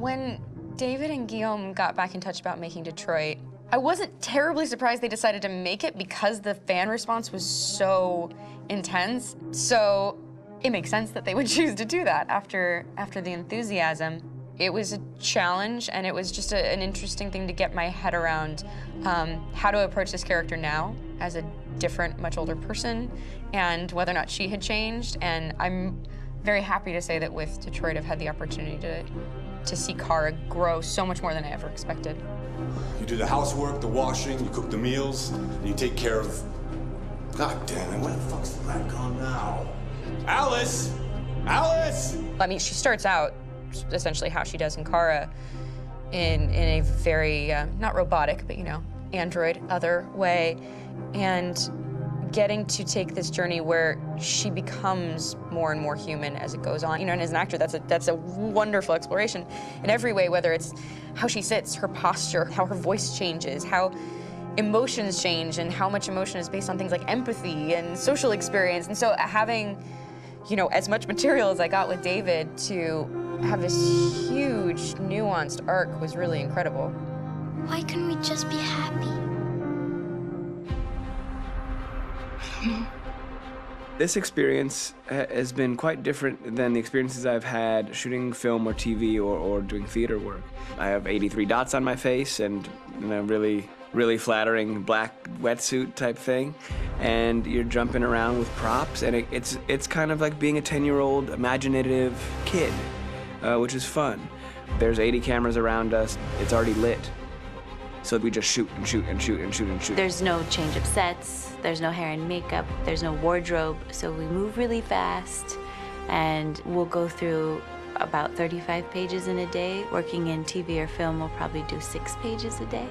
When David and Guillaume got back in touch about making Detroit, I wasn't terribly surprised they decided to make it because the fan response was so intense. So it makes sense that they would choose to do that after the enthusiasm. It was a challenge, and it was just an interesting thing to get my head around how to approach this character now as a different, much older person, and whether or not she had changed. And I'm very happy to say that with Detroit, I've had the opportunity to see Kara grow so much more than I ever expected. You do the housework, the washing, you cook the meals, and you take care of... God damn it, where the fuck's the light gone now? Alice! Alice! I mean, she starts out essentially how she does in Kara in a very, not robotic, but, you know, android other way. And getting to take this journey where she becomes more and more human as it goes on. You know, and as an actor, that's a wonderful exploration in every way, whether it's how she sits, her posture, how her voice changes, how emotions change, and how much emotion is based on things like empathy and social experience. And so having, you know, as much material as I got with David to have this huge, nuanced arc was really incredible. Why couldn't we just be happy? This experience has been quite different than the experiences I've had shooting film or TV or doing theater work. I have 83 dots on my face and a really flattering black wetsuit type thing, and you're jumping around with props, and it's kind of like being a 10-year-old imaginative kid, which is fun. There's 80 cameras around us. It's already lit. So we just shoot and shoot and shoot and shoot and shoot. There's no change of sets, there's no hair and makeup, there's no wardrobe, so we move really fast, and we'll go through about 35 pages in a day. Working in TV or film, we'll probably do 6 pages a day.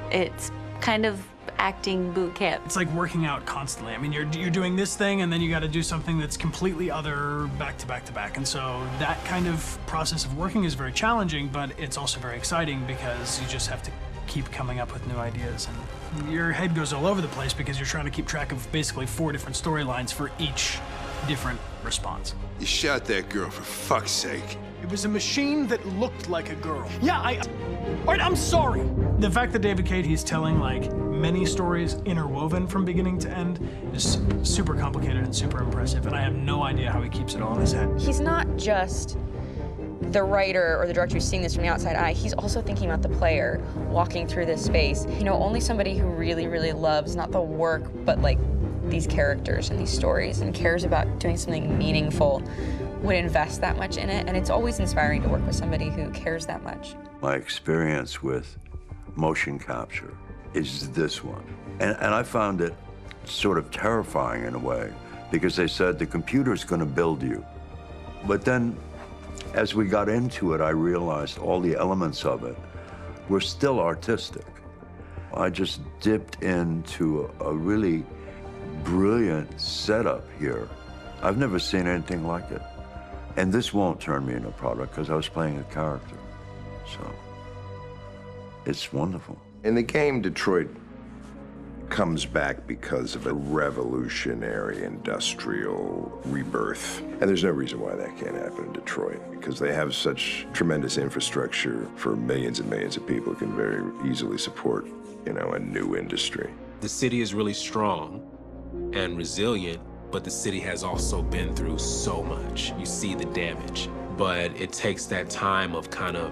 It's kind of acting boot camp. It's like working out constantly. I mean, you're doing this thing, and then you got to do something that's completely other back to back to back. And so that kind of process of working is very challenging, but it's also very exciting because you just have to keep coming up with new ideas, and your head goes all over the place because you're trying to keep track of basically 4 different storylines for each different response. You shot that girl, for fuck's sake. It was a machine that looked like a girl. Yeah, all right, I'm sorry. The fact that David Cade, he's telling like many stories interwoven from beginning to end is super complicated and super impressive, and I have no idea how he keeps it all in his head. He's not just the writer or the director who's seeing this from the outside eye, he's also thinking about the player walking through this space. You know, only somebody who really, really loves not the work, but like these characters and these stories and cares about doing something meaningful would invest that much in it. And it's always inspiring to work with somebody who cares that much. My experience with motion capture is this one. And I found it sort of terrifying in a way, because they said the computer's gonna build you. But then, as we got into it, I realized all the elements of it were still artistic. I just dipped into a really brilliant setup here. I've never seen anything like it. And this won't turn me into a product because I was playing a character. So it's wonderful. In the game, Detroit comes back because of a revolutionary industrial rebirth. And there's no reason why that can't happen in Detroit, because they have such tremendous infrastructure for millions and millions of people who can very easily support, you know, a new industry. The city is really strong and resilient, but the city has also been through so much. You see the damage. But it takes that time of kind of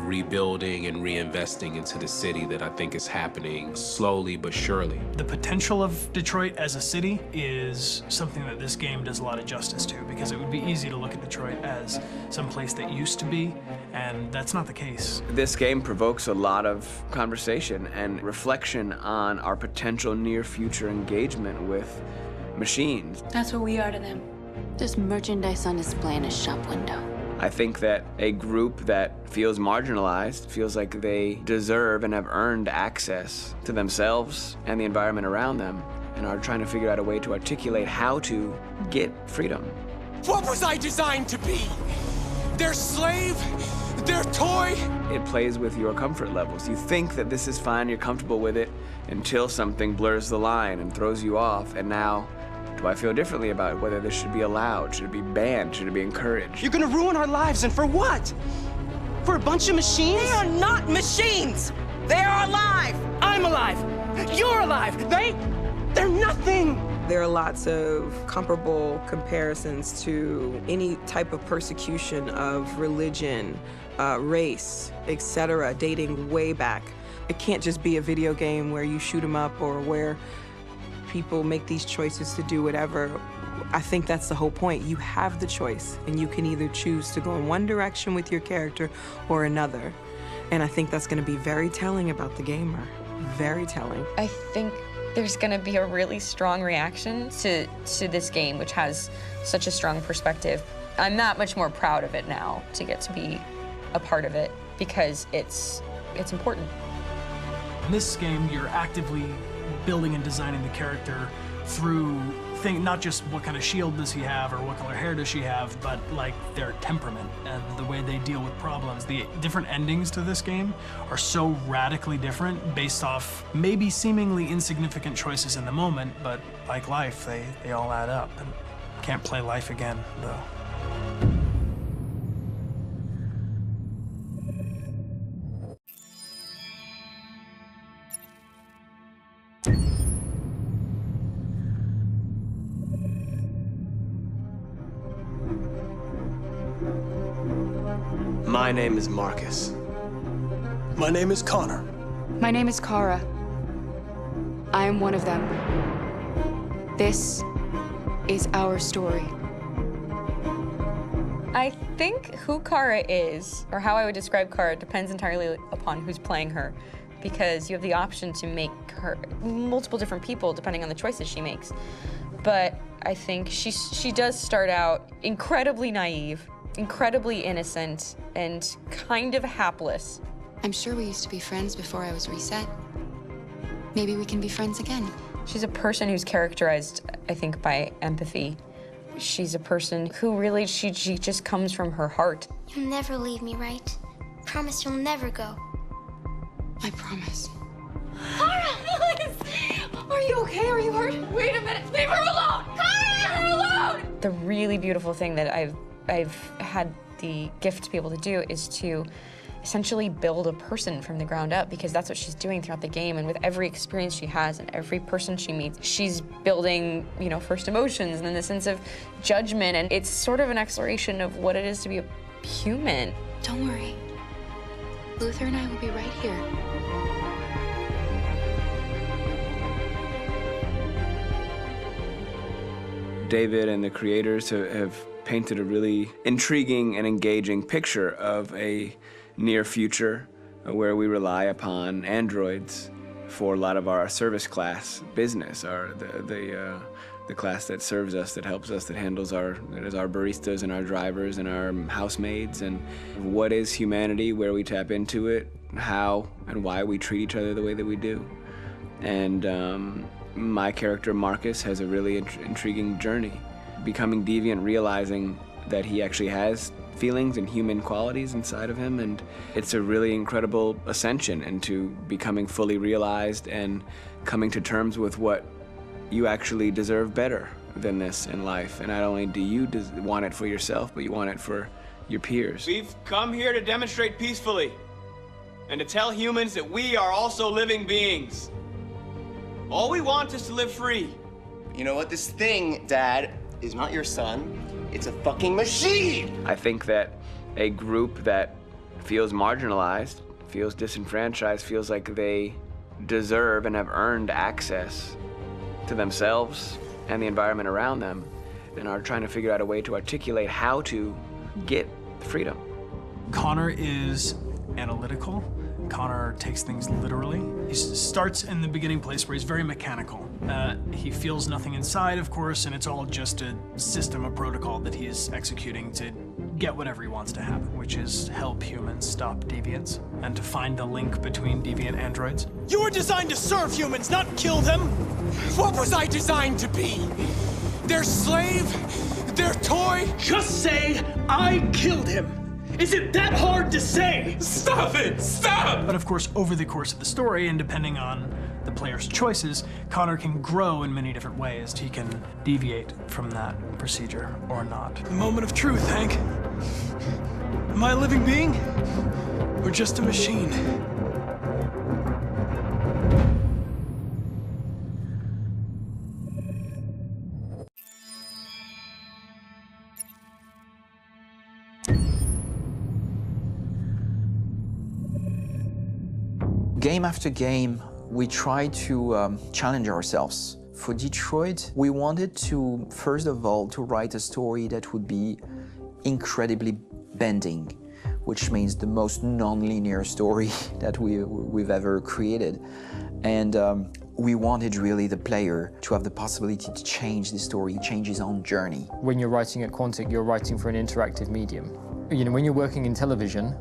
rebuilding and reinvesting into the city that I think is happening slowly but surely. The potential of Detroit as a city is something that this game does a lot of justice to, because it would be easy to look at Detroit as some place that used to be, and that's not the case. This game provokes a lot of conversation and reflection on our potential near-future engagement with machines. That's what we are to them. There's merchandise on display in a shop window. I think that a group that feels marginalized, feels like they deserve and have earned access to themselves and the environment around them, and are trying to figure out a way to articulate how to get freedom. What was I designed to be? Their slave? Their toy? It plays with your comfort levels. You think that this is fine, you're comfortable with it, until something blurs the line and throws you off, and now, do I feel differently about whether this should be allowed? Should it be banned? Should it be encouraged? You're gonna ruin our lives, and for what? For a bunch of machines? They are not machines! They are alive! I'm alive! You're alive! They're nothing! There are lots of comparable comparisons to any type of persecution of religion, race, etc., dating way back. It can't just be a video game where you shoot 'em up or where people make these choices to do whatever. I think that's the whole point. You have the choice, and you can either choose to go in one direction with your character or another. And I think that's going to be very telling about the gamer. Very telling. I think there's going to be a really strong reaction to this game, which has such a strong perspective. I'm that much more proud of it now to get to be a part of it because it's important. In this game, you're actively building and designing the character through not just what kind of shield does he have or what color hair does she have, but like their temperament and the way they deal with problems. The different endings to this game are so radically different based off maybe seemingly insignificant choices in the moment, but like life, they all add up. And can't play life again, though. My name is Marcus. My name is Connor. My name is Kara. I am one of them. This is our story. I think who Kara is, or how I would describe Kara, depends entirely upon who's playing her, because you have the option to make her multiple different people depending on the choices she makes. But I think she does start out incredibly naive, incredibly innocent, and kind of hapless. I'm sure we used to be friends before I was reset. Maybe we can be friends again. She's a person who's characterized, I think, by empathy. She's a person who really, she just comes from her heart. You'll never leave me, right? Promise you'll never go. I promise. Kara, please! Are you okay? Are you hurt? Wait a minute. Leave her alone! Kara, leave her alone! The really beautiful thing that I've had the gift to be able to do is to essentially build a person from the ground up, because that's what she's doing throughout the game. And with every experience she has and every person she meets, she's building, first emotions and then the sense of judgment. And it's sort of an exploration of what it is to be a human. Don't worry. Luther and I will be right here. David and the creators have painted a really intriguing and engaging picture of a near future where we rely upon androids for a lot of our service class business, the class that serves us, that helps us, that handles our baristas and our drivers and our housemaids. And what is humanity, where we tap into it, how and why we treat each other the way that we do. And my character Marcus has a really intriguing journey, becoming deviant, realizing that he actually has feelings and human qualities inside of him, and it's a really incredible ascension into becoming fully realized and coming to terms with what you actually deserve better than this in life. And not only do you want it for yourself, but you want it for your peers. We've come here to demonstrate peacefully and to tell humans that we are also living beings. All we want is to live free. You know what? This thing, Dad, is not your son. It's a fucking machine! I think that a group that feels marginalized, feels disenfranchised, feels like they deserve and have earned access to themselves and the environment around them, and are trying to figure out a way to articulate how to get freedom. Connor is analytical. Connor takes things literally. He starts in the beginning place where he's very mechanical. He feels nothing inside, of course, and it's all just a system, a protocol that he is executing to get whatever he wants to happen, which is help humans stop deviants and to find the link between deviant androids. You were designed to serve humans, not kill them. What was I designed to be? Their slave? Their toy? Just say, I killed him. Is it that hard to say? Stop it! Stop! But of course, over the course of the story, and depending on the player's choices, Connor can grow in many different ways. He can deviate from that procedure or not. Moment of truth, Hank. Am I a living being? Or just a machine? Game after game, we try to challenge ourselves. For Detroit, we wanted to, first of all, to write a story that would be incredibly bending, which means the most non-linear story that we've ever created. And we wanted really the player to have the possibility to change the story, change his own journey. When you're writing at Quantic, you're writing for an interactive medium. You know, when you're working in television,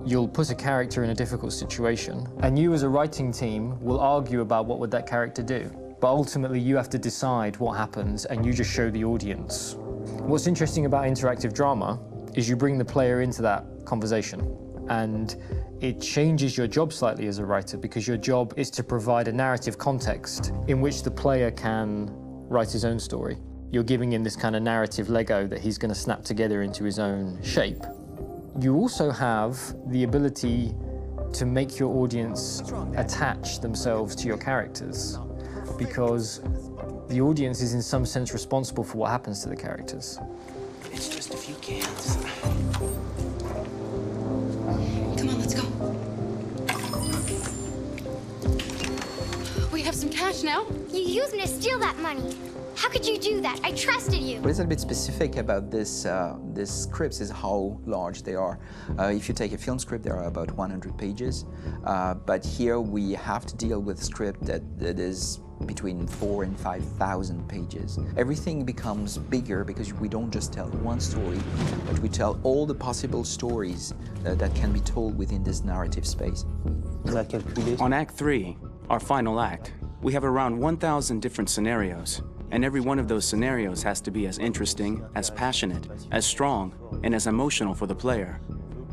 you'll put a character in a difficult situation, and you as a writing team will argue about what would that character do. But ultimately, you have to decide what happens, and you just show the audience. What's interesting about interactive drama is you bring the player into that conversation, and it changes your job slightly as a writer, because your job is to provide a narrative context in which the player can write his own story. You're giving him this kind of narrative Lego that he's going to snap together into his own shape. You also have the ability to make your audience attach themselves to your characters, because the audience is in some sense responsible for what happens to the characters. It's just a few cans. Come on, let's go. We have some cash now. You used me to steal that money. How could you do that? I trusted you. What is a bit specific about these scripts is how large they are. If you take a film script, there are about 100 pages. But here we have to deal with a script that is between 4,000 and 5,000 pages. Everything becomes bigger because we don't just tell one story, but we tell all the possible stories that can be told within this narrative space. On Act 3, our final act, we have around 1,000 different scenarios. And every one of those scenarios has to be as interesting, as passionate, as strong, and as emotional for the player.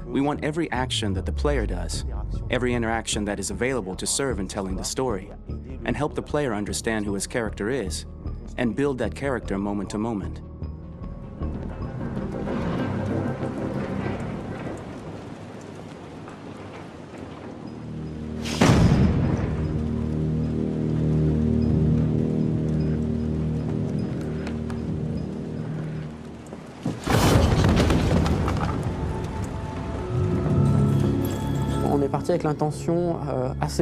We want every action that the player does, every interaction that is available to serve in telling the story, and help the player understand who his character is, and build that character moment to moment.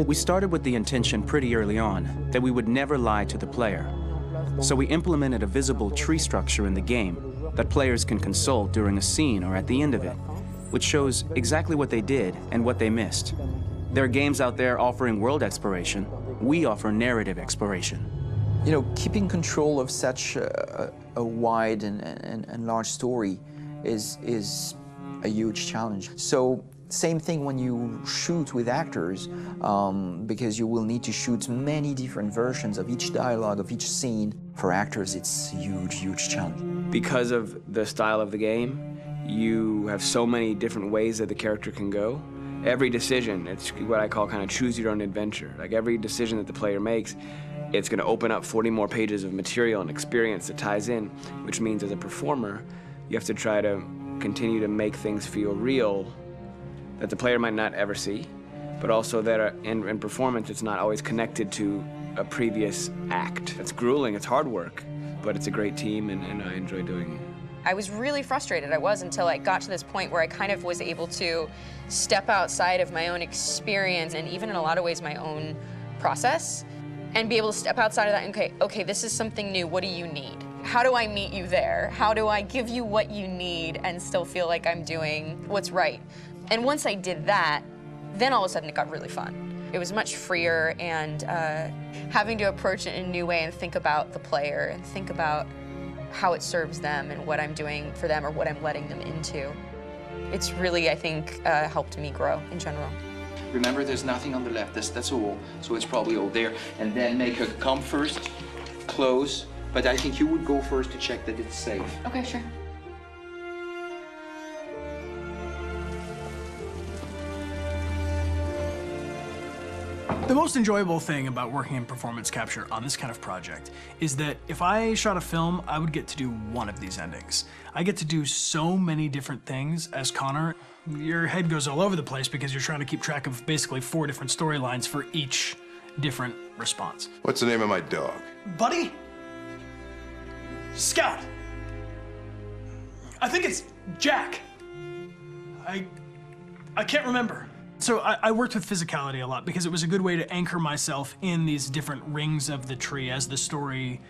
We started with the intention pretty early on that we would never lie to the player. So we implemented a visible tree structure in the game that players can consult during a scene or at the end of it, which shows exactly what they did and what they missed. There are games out there offering world exploration. We offer narrative exploration. You know, keeping control of such a wide and large story is a huge challenge. So same thing when you shoot with actors, because you will need to shoot many different versions of each dialogue, of each scene. For actors, it's a huge, huge challenge. Because of the style of the game, you have so many different ways that the character can go. Every decision, it's what I call kind of choose your own adventure. Like every decision that the player makes, it's going to open up 40 more pages of material and experience that ties in, which means as a performer, you have to try to continue to make things feel real that the player might not ever see, but also that in performance, it's not always connected to a previous act. It's grueling, it's hard work, but it's a great team, and I enjoy doing it. I was really frustrated. I was until I got to this point where I kind of was able to step outside of my own experience and even in a lot of ways my own process and be able to step outside of that and okay, this is something new. What do you need? How do I meet you there? How do I give you what you need and still feel like I'm doing what's right? And once I did that, then all of a sudden it got really fun. It was much freer, and having to approach it in a new way and think about the player and think about how it serves them and what I'm doing for them or what I'm letting them into. It's really, I think, helped me grow in general. Remember, there's nothing on the left. That's a wall, so it's probably all there. And then make her come first, close. But I think you would go first to check that it's safe. Okay, sure. The most enjoyable thing about working in performance capture on this kind of project is that if I shot a film, I would get to do one of these endings. I get to do so many different things as Connor. Your head goes all over the place because you're trying to keep track of basically 4 different storylines for each different response. What's the name of my dog? Buddy? Scout. I think it's Jack. I can't remember. So I worked with physicality a lot because it was a good way to anchor myself in these different rings of the tree. As the story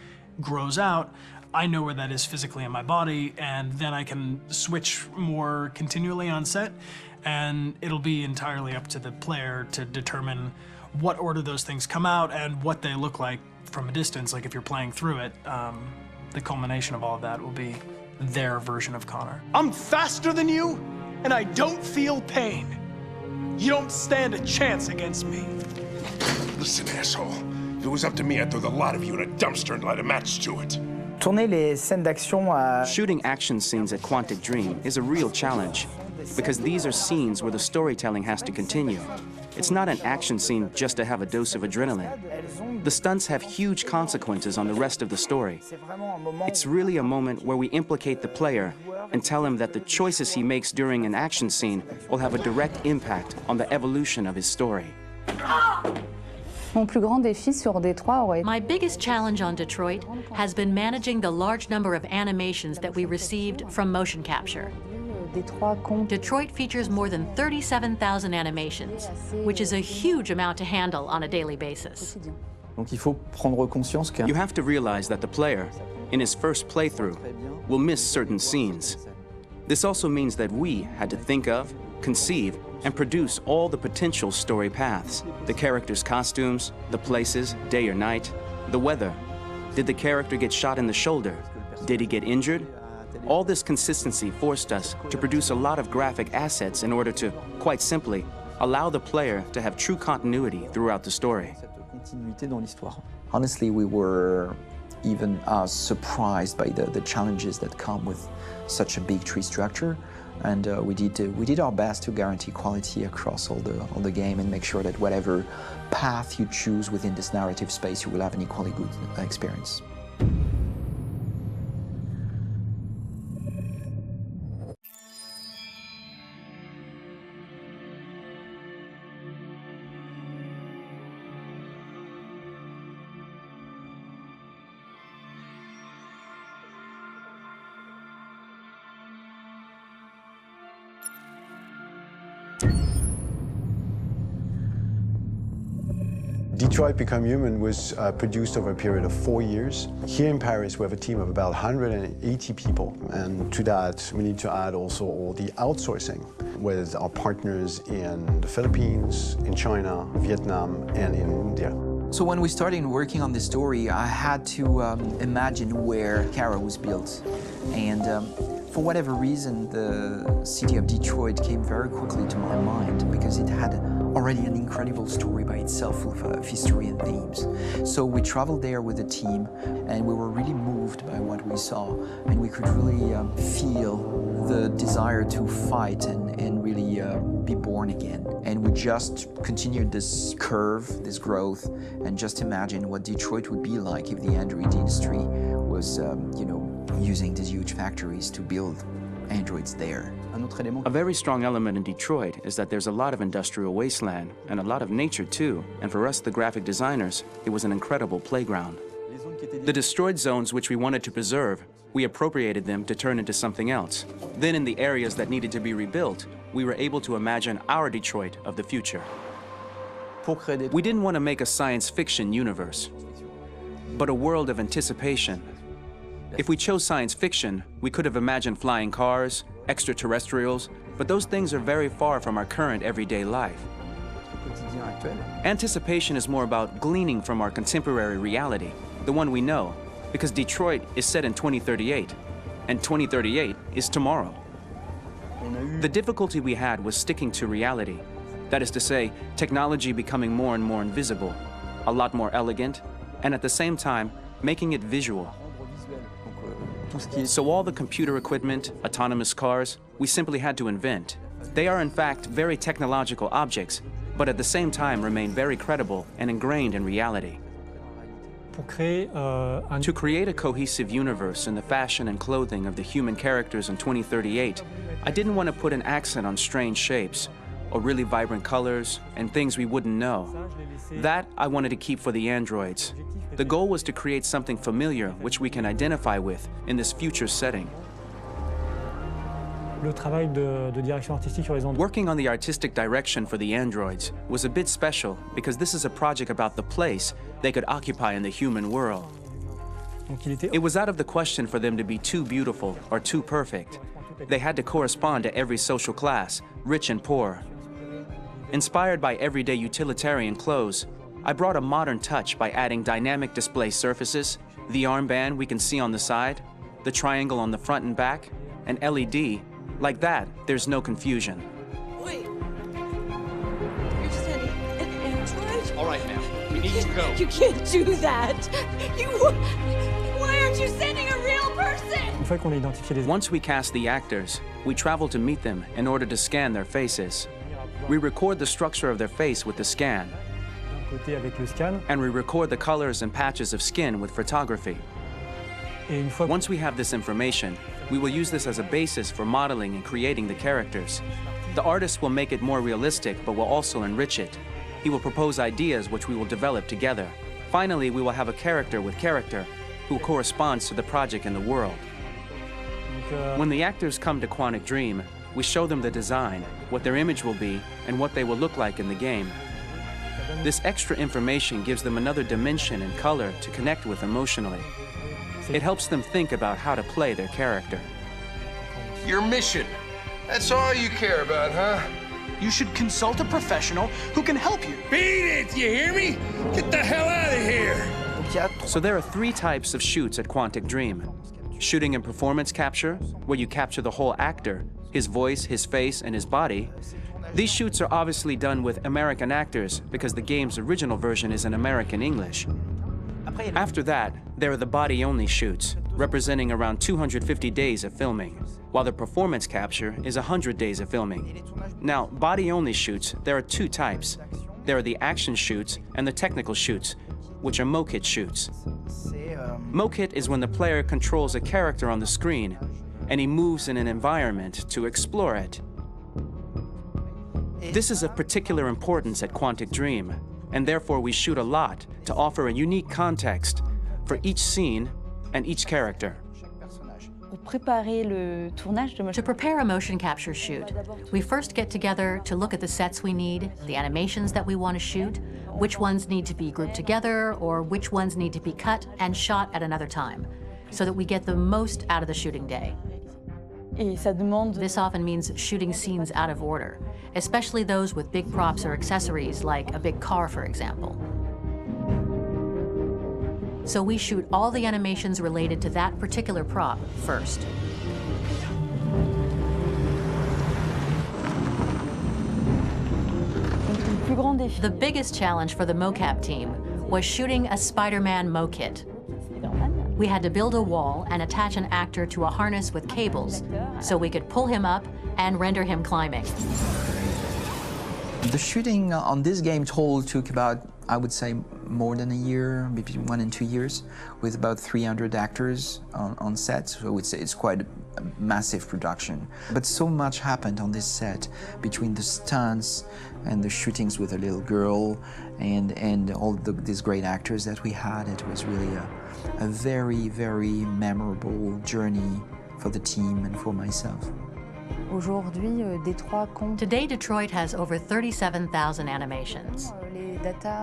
grows out, I know where that is physically in my body, and then I can switch more continually on set, and it'll be entirely up to the player to determine what order those things come out and what they look like from a distance. Like if you're playing through it, the culmination of all of that will be their version of Connor. I'm faster than you, and I don't feel pain. You don't stand a chance against me. Listen, asshole. If it was up to me, I'd throw the lot of you in a dumpster and light a match to it. Shooting action scenes at Quantic Dream is a real challenge because these are scenes where the storytelling has to continue. It's not an action scene just to have a dose of adrenaline. The stunts have huge consequences on the rest of the story. It's really a moment where we implicate the player and tell him that the choices he makes during an action scene will have a direct impact on the evolution of his story. My biggest challenge on Detroit has been managing the large number of animations that we received from motion capture. Detroit features more than 37,000 animations, which is a huge amount to handle on a daily basis. You have to realize that the player, in his first playthrough, will miss certain scenes. This also means that we had to think of, conceive, and produce all the potential story paths. The characters' costumes, the places, day or night, the weather. Did the character get shot in the shoulder? Did he get injured? All this consistency forced us to produce a lot of graphic assets in order to, quite simply, allow the player to have true continuity throughout the story. Honestly, we were even surprised by the challenges that come with such a big tree structure, and we did our best to guarantee quality across all the game and make sure that whatever path you choose within this narrative space, you will have an equally good experience. Detroit Become Human was produced over a period of 4 years. Here in Paris, we have a team of about 180 people. And to that, we need to add also all the outsourcing with our partners in the Philippines, in China, Vietnam, and in India. So when we started working on this story, I had to imagine where Kara was built. And for whatever reason, the city of Detroit came very quickly to my mind because it had already an incredible story by itself of history and themes. So we traveled there with the team, and we were really moved by what we saw, and we could really feel the desire to fight and really be born again. And we just continued this curve, this growth, and just imagine what Detroit would be like if the Android industry was, using these huge factories to build androids there. A very strong element in Detroit is that there's a lot of industrial wasteland and a lot of nature too, and for us, the graphic designers, it was an incredible playground. The destroyed zones which we wanted to preserve, we appropriated them to turn into something else. Then in the areas that needed to be rebuilt, we were able to imagine our Detroit of the future. We didn't want to make a science fiction universe, but a world of anticipation. If we chose science fiction, we could have imagined flying cars, extraterrestrials, but those things are very far from our current everyday life. Anticipation is more about gleaning from our contemporary reality, the one we know, because Detroit is set in 2038, and 2038 is tomorrow. The difficulty we had was sticking to reality. That is to say, technology becoming more and more invisible, a lot more elegant, and at the same time, making it visual. So all the computer equipment, autonomous cars, we simply had to invent. They are in fact very technological objects, but at the same time remain very credible and ingrained in reality. To create a cohesive universe in the fashion and clothing of the human characters in 2038, I didn't want to put an accent on strange shapes, or really vibrant colors, and things we wouldn't know. That I wanted to keep for the androids. The goal was to create something familiar which we can identify with in this future setting. Working on the artistic direction for the androids was a bit special because this is a project about the place they could occupy in the human world. It was out of the question for them to be too beautiful or too perfect. They had to correspond to every social class, rich and poor. Inspired by everyday utilitarian clothes, I brought a modern touch by adding dynamic display surfaces, the armband we can see on the side, the triangle on the front and back, an LED. Like that, there's no confusion. Wait. You're sending an android? All right, now, we need to go. You can't do that. Why aren't you sending a real person? Once we cast the actors, we travel to meet them in order to scan their faces. We record the structure of their face with the scan. And we record the colors and patches of skin with photography. Once we have this information, we will use this as a basis for modeling and creating the characters. The artist will make it more realistic, but will also enrich it. He will propose ideas which we will develop together. Finally, we will have a character with character who corresponds to the project and the world. When the actors come to Quantic Dream, we show them the design, what their image will be, and what they will look like in the game. This extra information gives them another dimension and color to connect with emotionally. It helps them think about how to play their character. Your mission. That's all you care about, huh? You should consult a professional who can help you. Beat it, you hear me? Get the hell out of here! So there are 3 types of shoots at Quantic Dream. Shooting and performance capture, where you capture the whole actor, his voice, his face, and his body. These shoots are obviously done with American actors because the game's original version is in American English. After that, there are the body-only shoots, representing around 250 days of filming, while the performance capture is 100 days of filming. Now, body-only shoots, there are 2 types. There are the action shoots and the technical shoots, which are mokit shoots. Mokit is when the player controls a character on the screen, and he moves in an environment to explore it. This is of particular importance at Quantic Dream, and therefore we shoot a lot to offer a unique context for each scene and each character. To prepare a motion capture shoot, we first get together to look at the sets we need, the animations that we want to shoot, which ones need to be grouped together, or which ones need to be cut and shot at another time, so that we get the most out of the shooting day. This often means shooting scenes out of order, especially those with big props or accessories, like a big car, for example. So we shoot all the animations related to that particular prop first. The biggest challenge for the mocap team was shooting a Spider-Man mokit. We had to build a wall and attach an actor to a harness with cables so we could pull him up and render him climbing. The shooting on this game total took about, I would say, more than a year, maybe 1 and 2 years, with about 300 actors on set. So I would say it's quite a massive production. But so much happened on this set between the stunts and the shootings with a little girl and all these great actors that we had. It was really a very, very memorable journey for the team and for myself. Today, Detroit has over 37,000 animations.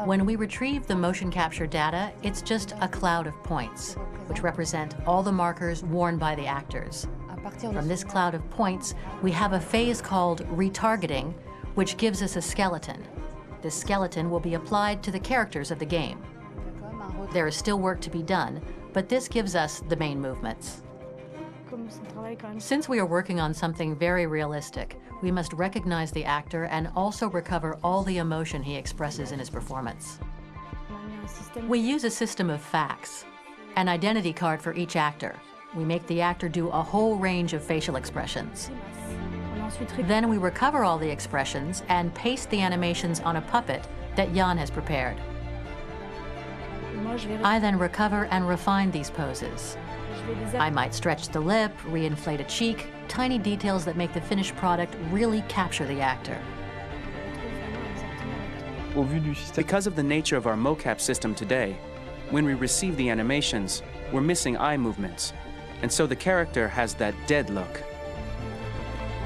When we retrieve the motion capture data, it's just a cloud of points, which represent all the markers worn by the actors. From this cloud of points, we have a phase called retargeting, which gives us a skeleton. This skeleton will be applied to the characters of the game. There is still work to be done, but this gives us the main movements. Since we are working on something very realistic, we must recognize the actor and also recover all the emotion he expresses in his performance. We use a system of facts, an identity card for each actor. We make the actor do a whole range of facial expressions. Then we recover all the expressions and paste the animations on a puppet that Jan has prepared. I then recover and refine these poses. I might stretch the lip, reinflate a cheek, tiny details that make the finished product really capture the actor. Because of the nature of our mocap system today, when we receive the animations, we're missing eye movements, and so the character has that dead look.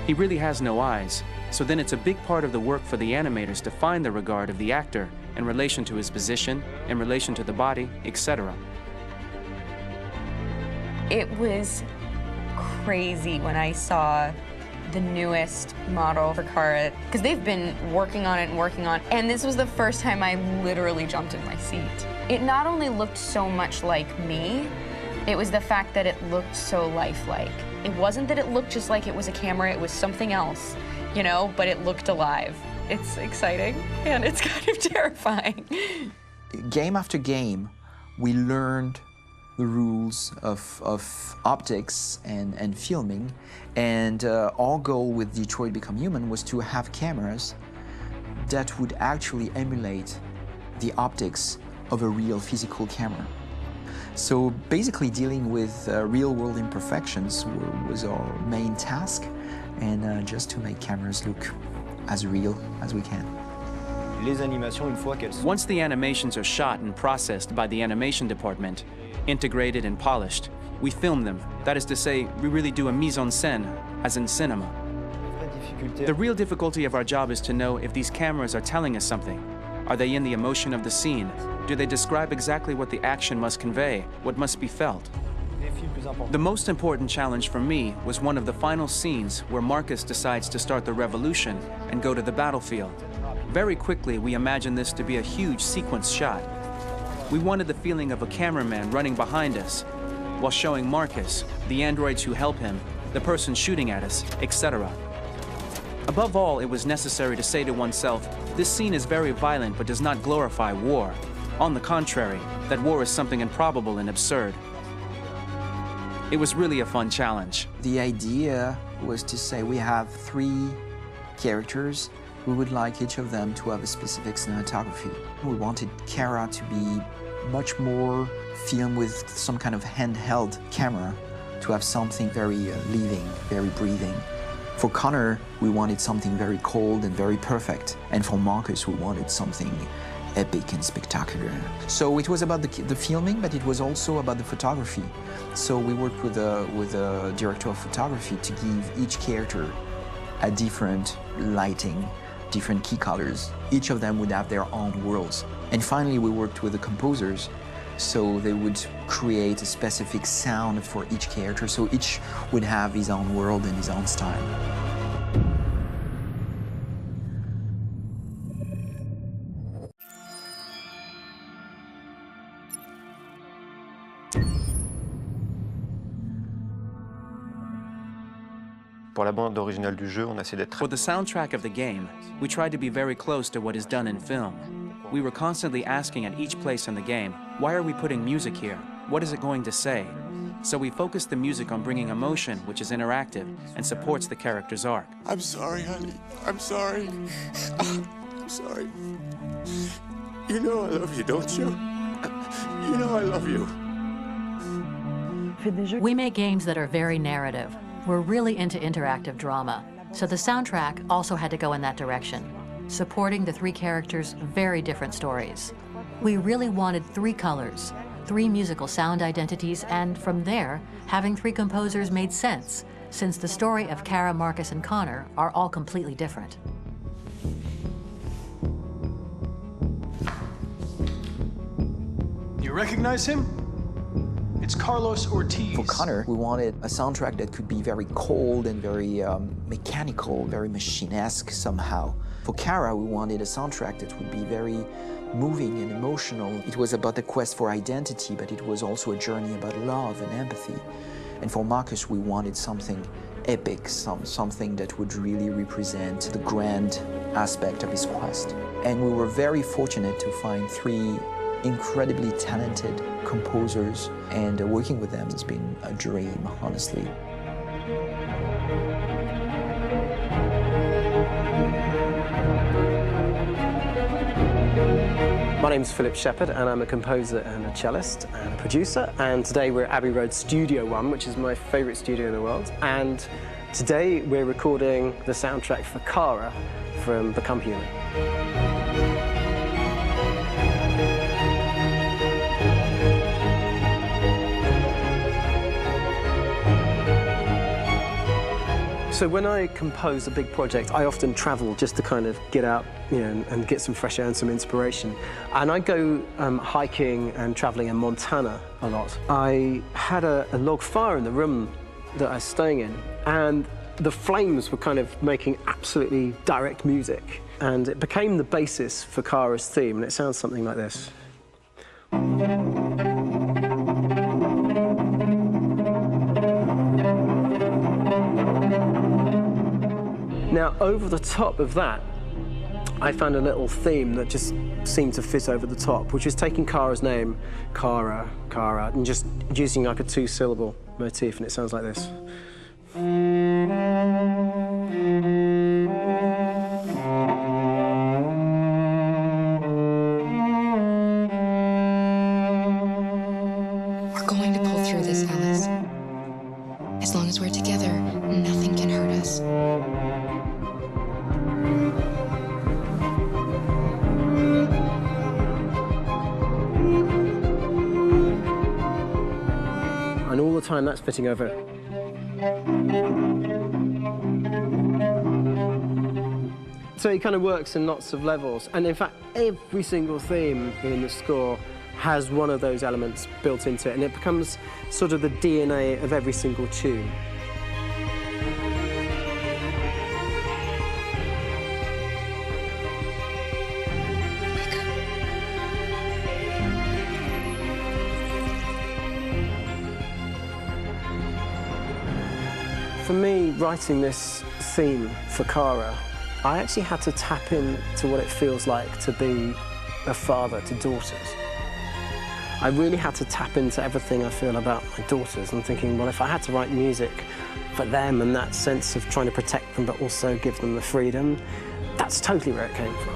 He really has no eyes, so then it's a big part of the work for the animators to find the regard of the actor in relation to his position, in relation to the body, etc. It was crazy when I saw the newest model for Kara, because they've been working on it, and this was the first time I literally jumped in my seat. It not only looked so much like me, it was the fact that it looked so lifelike. It wasn't that it looked just like it was a camera, it was something else, you know, but it looked alive. It's exciting, and it's kind of terrifying. Game after game, we learned the rules of optics and filming, and our goal with Detroit Become Human was to have cameras that would actually emulate the optics of a real physical camera. So basically dealing with real-world imperfections was our main task, and just to make cameras look as real as we can. Once the animations are shot and processed by the animation department, integrated and polished, we film them. That is to say, we really do a mise en scène, as in cinema. The real difficulty of our job is to know if these cameras are telling us something. Are they in the emotion of the scene? Do they describe exactly what the action must convey, what must be felt? The most important challenge for me was one of the final scenes where Marcus decides to start the revolution and go to the battlefield. Very quickly, we imagined this to be a huge sequence shot. We wanted the feeling of a cameraman running behind us while showing Marcus, the androids who help him, the person shooting at us, etc. Above all, it was necessary to say to oneself, this scene is very violent but does not glorify war. On the contrary, that war is something improbable and absurd. It was really a fun challenge. The idea was to say we have 3 characters. We would like each of them to have a specific cinematography. We wanted Kara to be much more filmed with some kind of handheld camera, to have something very living, very breathing. For Connor, we wanted something very cold and very perfect. And for Marcus, we wanted something epic and spectacular. So it was about the filming, but it was also about the photography. So we worked with a director of photography to give each character a different lighting, different key colors. Each of them would have their own worlds. And finally, we worked with the composers, so they would create a specific sound for each character, so each would have his own world and his own style. For the soundtrack of the game, we tried to be very close to what is done in film. We were constantly asking at each place in the game, why are we putting music here? What is it going to say? So we focused the music on bringing emotion, which is interactive and supports the character's arc. I'm sorry, honey. I'm sorry. I'm sorry. You know I love you, don't you? You know I love you. We make games that are very narrative. We're really into interactive drama, so the soundtrack also had to go in that direction, supporting the 3 characters' very different stories. We really wanted 3 colors, 3 musical sound identities, and from there, having 3 composers made sense, since the story of Kara, Marcus, and Connor are all completely different. You recognize him? It's Carlos Ortiz. For Connor, we wanted a soundtrack that could be very cold and very mechanical, very machine-esque somehow. For Kara, we wanted a soundtrack that would be very moving and emotional. It was about the quest for identity, but it was also a journey about love and empathy. And for Marcus, we wanted something epic, something that would really represent the grand aspect of his quest. And we were very fortunate to find 3 incredibly talented composers, and working with them has been a dream, honestly. My name's Philip Shepherd, and I'm a composer and a cellist and a producer. And today we're at Abbey Road Studio One, which is my favourite studio in the world. And today we're recording the soundtrack for Kara from Become Human. So when I compose a big project, I often travel just to kind of get out, and get some fresh air and some inspiration. And I go hiking and traveling in Montana a lot. I had a log fire in the room that I was staying in, and the flames were kind of making absolutely direct music. And it became the basis for Kara's theme, and it sounds something like this. Now, over the top of that, I found a little theme that just seemed to fit over the top, which is taking Kara's name, Kara, and just using like a two-syllable motif, and it sounds like this. We're going to pull through this, Alice. As long as we're together, nothing can hurt us. And all the time that's fitting over. So it kind of works in lots of levels. And in fact, every single theme in the score has one of those elements built into it, and it becomes sort of the DNA of every single tune. For me, writing this theme for Kara, I actually had to tap into what it feels like to be a father to daughters. I really had to tap into everything I feel about my daughters and thinking, well, if I had to write music for them and that sense of trying to protect them but also give them the freedom, that's totally where it came from.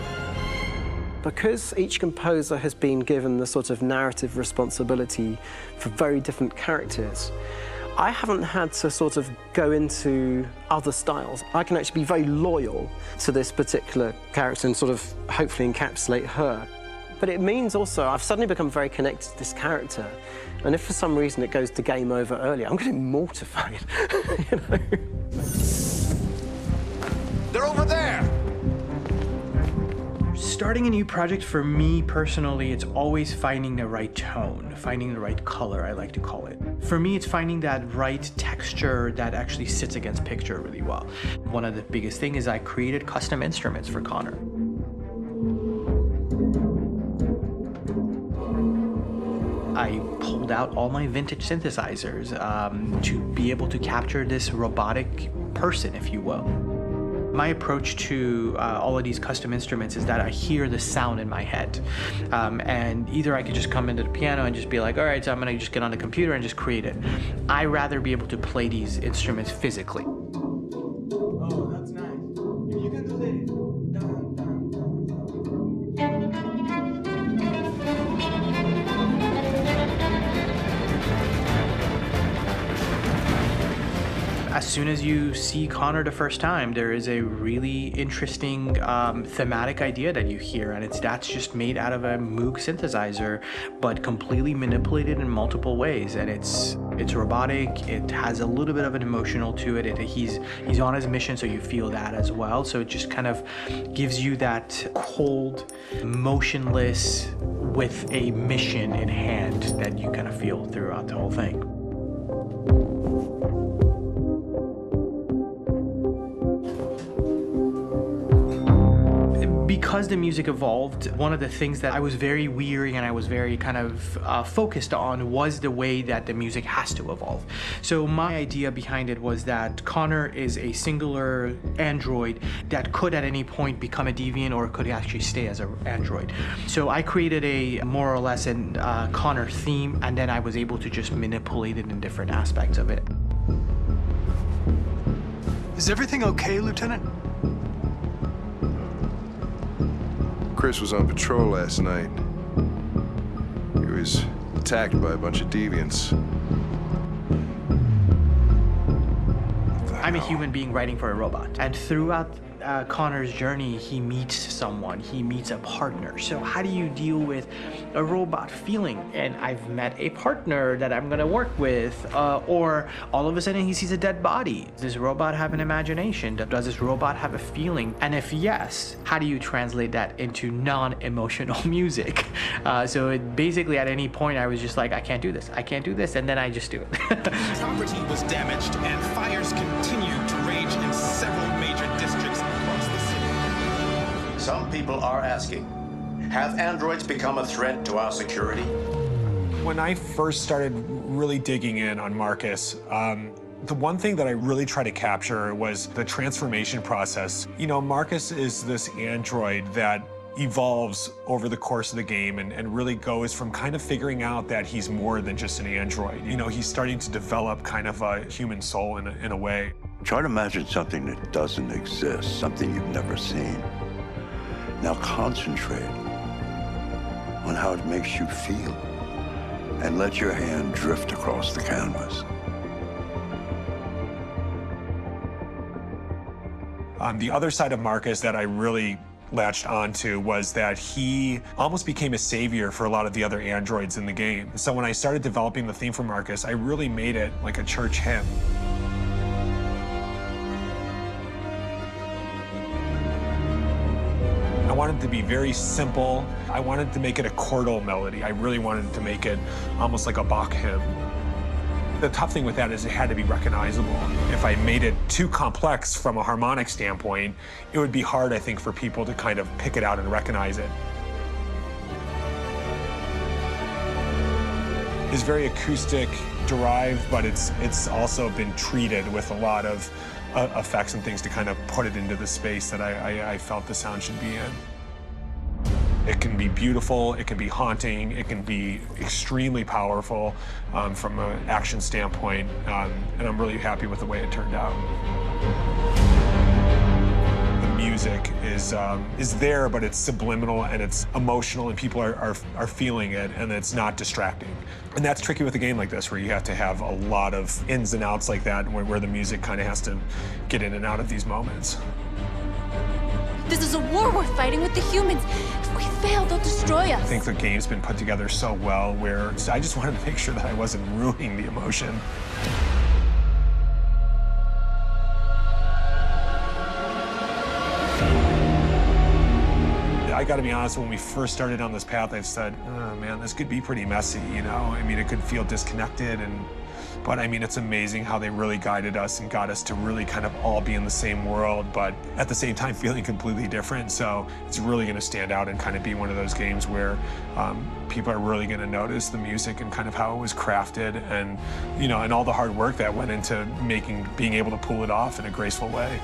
Because each composer has been given the sort of narrative responsibility for very different characters, I haven't had to sort of go into other styles. I can actually be very loyal to this particular character and sort of hopefully encapsulate her. But it means also I've suddenly become very connected to this character. And if for some reason it goes to game over early, I'm going to be mortified, you know? They're over there! Starting a new project, for me personally, it's always finding the right tone, finding the right color, I like to call it. For me, it's finding that right texture that actually sits against picture really well. One of the biggest things is I created custom instruments for Connor. I pulled out all my vintage synthesizers to be able to capture this robotic person, if you will. My approach to all of these custom instruments is that I hear the sound in my head. And either I could just come into the piano and just be like, all right, so I'm gonna just get on the computer and just create it. I rather be able to play these instruments physically. Oh, that's nice. You can do that. As soon as you see Connor the first time, there is a really interesting thematic idea that you hear, and that's just made out of a Moog synthesizer, but completely manipulated in multiple ways. And it's robotic. It has a little bit of an emotional to it. He's on his mission, so you feel that as well. So it just kind of gives you that cold, motionless, with a mission in hand that you kind of feel throughout the whole thing. Because the music evolved, one of the things that I was very weary and I was very kind of focused on was the way that the music has to evolve. So my idea behind it was that Connor is a singular android that could at any point become a deviant or could actually stay as an android. So I created a more or less an Connor theme, and then I was able to just manipulate it in different aspects of it. Is everything okay, Lieutenant? Chris was on patrol last night. He was attacked by a bunch of deviants. I'm a human being writing for a robot. And throughout Connor's journey, he meets someone, he meets a partner. So how do you deal with a robot feeling? And I've met a partner that I'm gonna work with, or all of a sudden he sees a dead body. Does this robot have an imagination? Does this robot have a feeling? And if yes, how do you translate that into non-emotional music? So basically at any point I was just like, I can't do this, and then I just do it. Property was damaged and fires continued to rage in several major districts across the city. Some people are asking, have androids become a threat to our security? When I first started really digging in on Marcus, the one thing that I really tried to capture was the transformation process. You know, Marcus is this android that evolves over the course of the game and really goes from kind of figuring out that he's more than just an android. You know, he's starting to develop kind of a human soul in a way. Try to imagine something that doesn't exist, something you've never seen. Now concentrate on how it makes you feel and let your hand drift across the canvas. The other side of Marcus that I really latched onto was that he almost became a savior for a lot of the other androids in the game. So when I started developing the theme for Marcus, I really made it like a church hymn. I wanted it to be very simple. I wanted to make it a chordal melody. I really wanted to make it almost like a Bach hymn. The tough thing with that is it had to be recognizable. If I made it too complex from a harmonic standpoint, it would be hard, I think, for people to kind of pick it out and recognize it. It's very acoustic derived, but it's also been treated with a lot of effects and things to kind of put it into the space that I felt the sound should be in. It can be beautiful, it can be haunting, it can be extremely powerful from an action standpoint, and I'm really happy with the way it turned out. The music is there, but it's subliminal and it's emotional, and people are feeling it, and it's not distracting. And that's tricky with a game like this, where you have to have a lot of ins and outs like that, where the music kind of has to get in and out of these moments. This is a war we're fighting with the humans. If we fail, they'll destroy us. I think the game's been put together so well where I just wanted to make sure that I wasn't ruining the emotion. I gotta be honest, when we first started on this path, I said, oh man, this could be pretty messy, you know? I mean, it could feel disconnected, but I mean, it's amazing how they really guided us and got us to really kind of all be in the same world, but at the same time feeling completely different. So it's really gonna stand out and kind of be one of those games where people are really gonna notice the music and kind of how it was crafted, and, you know, and all the hard work that went into being able to pull it off in a graceful way.